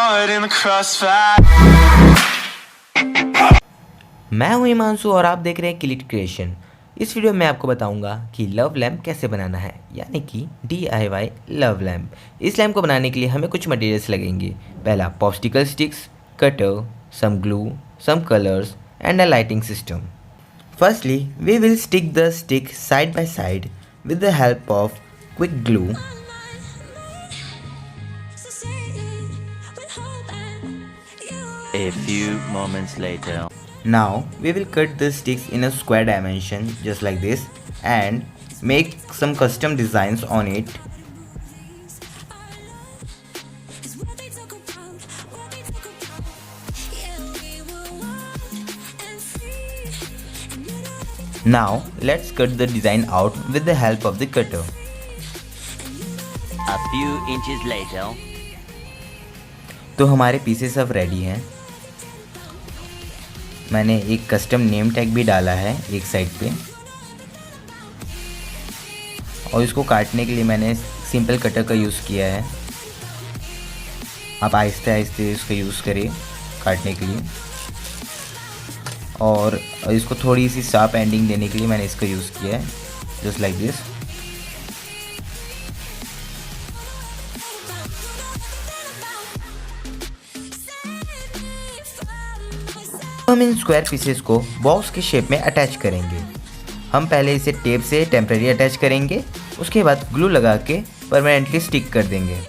caught in the crossfire. मैं हूं हिमांशु और आप देख रहे हैं क्लिट क्रिएशन। इस वीडियो में आपको बताऊंगा कि लव लैम्प कैसे बनाना है, यानी कि DIY लव लैम्प। इस लैम्प को बनाने के लिए हमें कुछ मटेरियल्स लगेंगे। पहला popsicle sticks, cutter, some glue, some colours and a lighting system. Firstly we will stick the stick side by side with the help of quick glue. A few moments later. Now we will cut the sticks in a square dimension just like this and make some custom designs on it. Now let's cut the design out with the help of the cutter. A few inches later. तो हमारे pieces अब ready हैं। मैंने एक custom name tag भी डाला है एक साइड पे, और इसको काटने के लिए मैंने सिंपल कटर का यूज़ किया है। आप आहिस्ते आहिस्ते इसका यूज़ करिए काटने के लिए, और इसको थोड़ी सी शार्प एंडिंग देने के लिए मैंने इसका यूज़ किया है जस्ट लाइक दिस। हम इन स्क्वायर पीसेस को बॉक्स के शेप में अटैच करेंगे। हम पहले इसे टेप से टेम्परेरी अटैच करेंगे, उसके बाद ग्लू लगा के परमानेंटली स्टिक कर देंगे।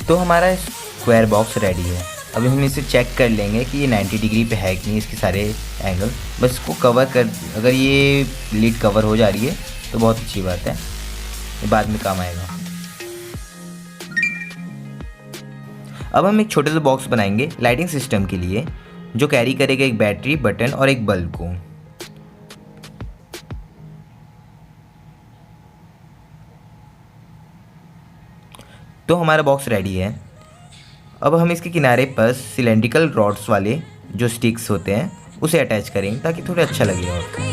तो हमारा स्क्वायर बॉक्स रेडी है। अभी हम इसे चेक कर लेंगे कि ये 90 डिग्री पे है कि नहीं, इसके सारे एंगल। बस इसको कवर कर, अगर ये लीड कवर हो जा रही है तो बहुत अच्छी बात है, ये बाद में काम आएगा। अब हम एक छोटे से बॉक्स बनाएंगे लाइटिंग सिस्टम के लिए, जो कैरी करेगा एक बैटरी, बटन और एक बल्ब को। तो हमारा बॉक्स रेडी है। अब हम इसके किनारे पर सिलेंड्रिकल रॉड्स वाले जो स्टिक्स होते हैं उसे अटैच करेंगे ताकि थोड़ा अच्छा लगे। और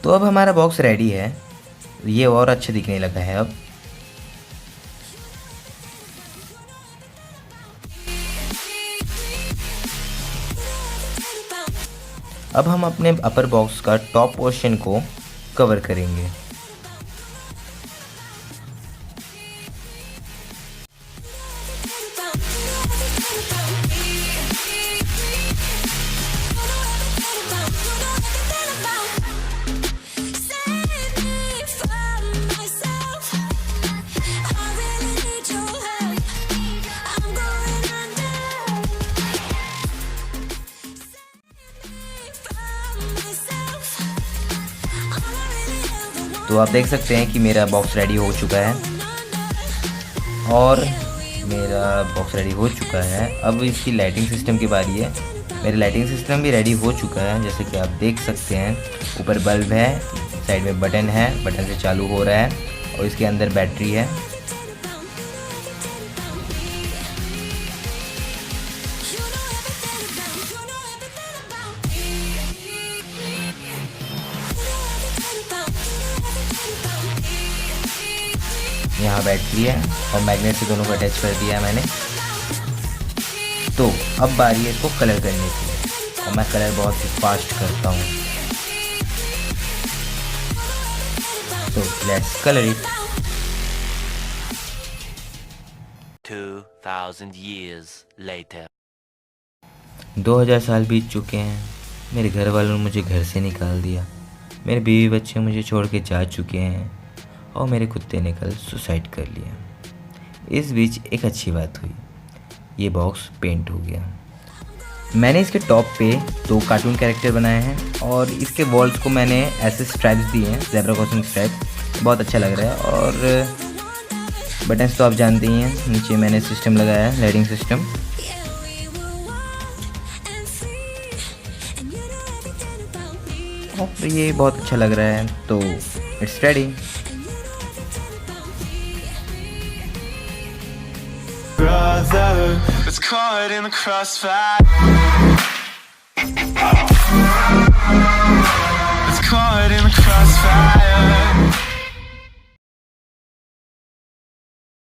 तो अब हमारा बॉक्स रेडी है, ये और अच्छा दिखने लगा है। अब हम अपने अपर बॉक्स का टॉप पोर्शन को कवर करेंगे। तो आप देख सकते हैं कि मेरा बॉक्स रेडी हो चुका है, और मेरा बॉक्स रेडी हो चुका है। अब इसकी लाइटिंग सिस्टम की बारी है। मेरा लाइटिंग सिस्टम भी रेडी हो चुका है, जैसे कि आप देख सकते हैं। ऊपर बल्ब है, साइड में बटन है, बटन से चालू हो रहा है, और इसके अंदर बैटरी है। यहाँ बैटरी है और मैग्नेट से दोनों को अटैच कर दिया है मैंने। तो अब बारी है इसको कलर करने की। और मैं कलर बहुत ही फास्ट करता हूँ। तो let's colour it. 2000 years later. 2000 साल बीत चुके हैं। मेरे घर वालों ने मुझे घर से निकाल दिया, मेरे बीवी बच्चे मुझे छोड़ के जा चुके हैं और मेरे कुत्ते ने कल सुसाइड कर लिया। इस बीच एक अच्छी बात हुई, ये बॉक्स पेंट हो गया। मैंने इसके टॉप पे 2 कार्टून कैरेक्टर बनाए हैं और इसके वॉल्स को मैंने ऐसे स्ट्राइप्स दिए हैं, ज़ेब्रा क्रॉसिंग स्ट्राइप, बहुत अच्छा लग रहा है। और बटन्स तो आप जानते ही हैं, नीचे मैंने सिस्टम लगाया है, लाइटिंग सिस्टम। और ये बहुत अच्छा लग रहा है, तो it's ready. Brother, it's caught in the crossfire. It's caught in the crossfire.